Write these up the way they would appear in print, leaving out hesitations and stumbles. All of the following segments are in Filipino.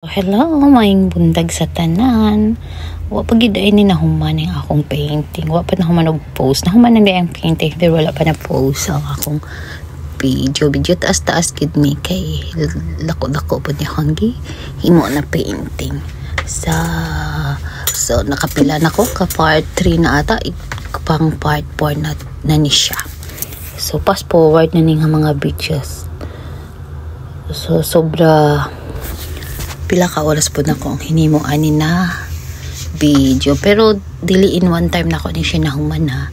Hello, maing bundag sa tanan. Wa pa gid ay ni nahuman ang akong painting. Wa pa nahuman og post. Nahuman na ang painting pero wala pa na post ang akong video. Taas gid mi kay lako-lako po ni Hanggi. Himo na painting. So nakapila na ko ka part 3 na ata. Pang part 4 na ni siya. So fast forward na ning mga videos. So sobra pila ka oras po na kong hinimo ani na video, pero dili in one time na ako ni siya nahuman ha.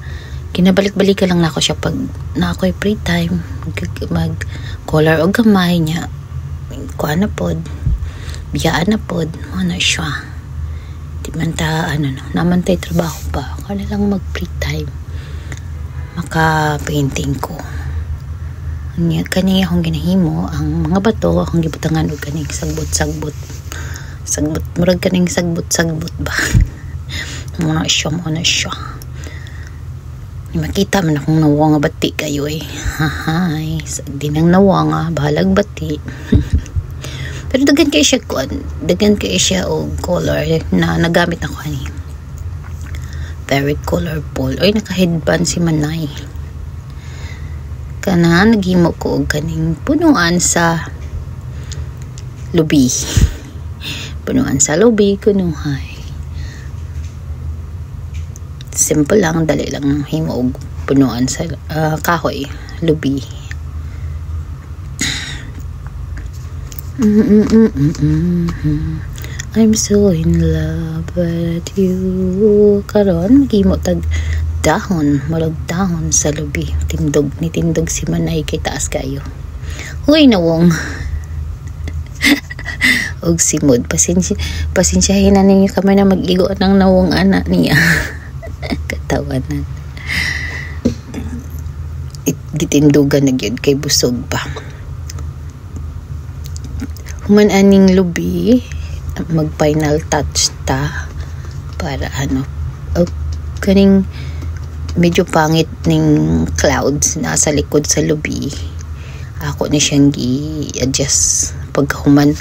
Kinabalik-balik lang na ako siya pag na ako'y free time mag color og gamay niya kuha na pod biyaan na pod ano siya di man ta naman tayo trabaho pa ako na lang mag free time maka painting ko kaniya akong ginahimo ang mga bato akong gibutangan og kaning sagbot murag kaning sagbot ba muna siya makita man akong nawa nga bati kayo hahay di nang nawa nga bahalag bati pero dagan kay siya og color na nagamit ako ani very colorful oy naka-headband si Manay kana naghimo ko og kaning punuan sa lubi kunuhay simple lang dali lang himo og punuan sa kahoy lubi I'm so in love with you karon maghimo tag dahon, marag dahon sa lubi. Tindog si Manay kay taas kayo. Uy, nawong. Og simod. Pasensyahin na ninyo kami na mag-igo ng nawong anak niya. Katawanan. Gitindugan na yun kay busog pa. Human aning lubi, mag-final touch ta para kaning medyo pangit ning clouds nasa likod sa lubi ako ni siyang gi-adjust pagkahuman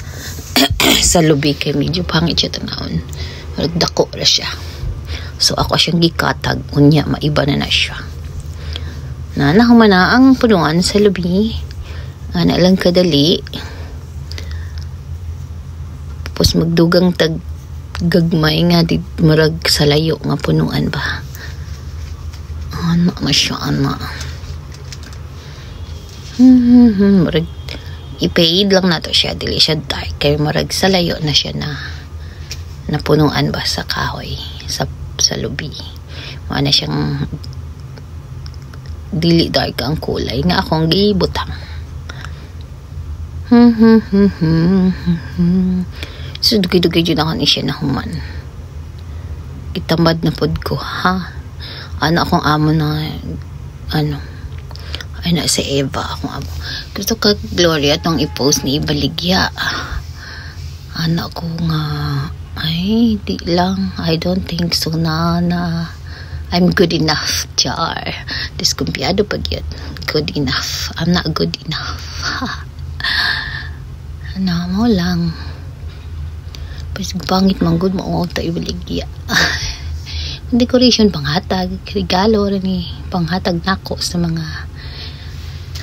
sa lubi kay medyo pangit siya tanawon dako ra siya so ako siyang gikatag unya maiba na siya nahuman na ang punungan sa lubi ana lang kadali tapos magdugang tag gagmay nga di marag sa layo nga punuan ba anak na siya marag ipaid lang na to siya dili siya dark kaya marag sa layo na siya na napunuan ba sa kahoy sa lubi na siyang dili dark ang kulay nga akong gibutang so dugay dyan ako ni siya nahuman itamad na pod ko ha akong amo na ay na si Eva akong amo gusto ka Gloria itong i-post ni Ibaligya anak ko nga ay di lang I don't think so na I'm good enough char diskumpiyado pag yun good enough I'm not good enough mo lang pas pangit man good mo ta Ibaligya decoration panghatag regalo rin panghatag nako sa mga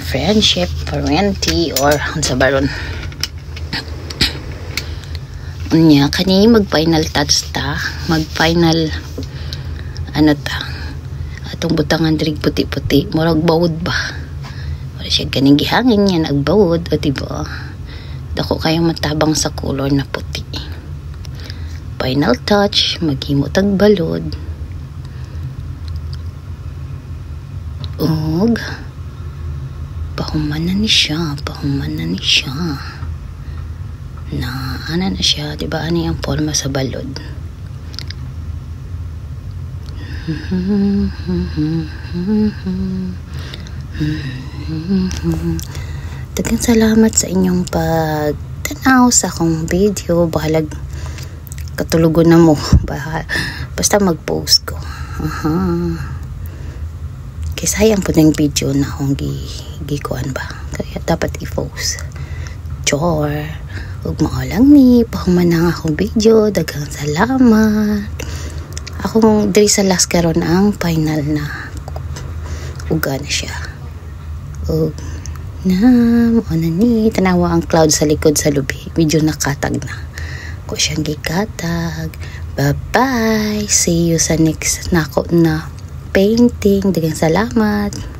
friendship parenti or sa baron unya kani mag final touch ta mag final atong butangan diri puti-puti murag bawod ba wala siya ganing gihangin niya nagbawod o diba dako kayong matabang sa color na puti final touch maghimo tag balod og pahuman na ni siya na na siya diba ani ang forma sa balod daghang salamat sa inyong pagtanaw sa akong video bahalag katulugon na mo basta mag-post ko kaya sayang po ng video na akong gikuan ba kaya dapat i-post chore Ug mao lang ni pahuman ang akong video. Daghang salamat. Akong diri sa last karon ang final na uga na siya. Ug mao na ni tanawa ang cloud sa likod sa lubi. Medyo nakatag na. Ko siyang gikatag. Bye-bye. See you sa next nako na painting. Daghang salamat.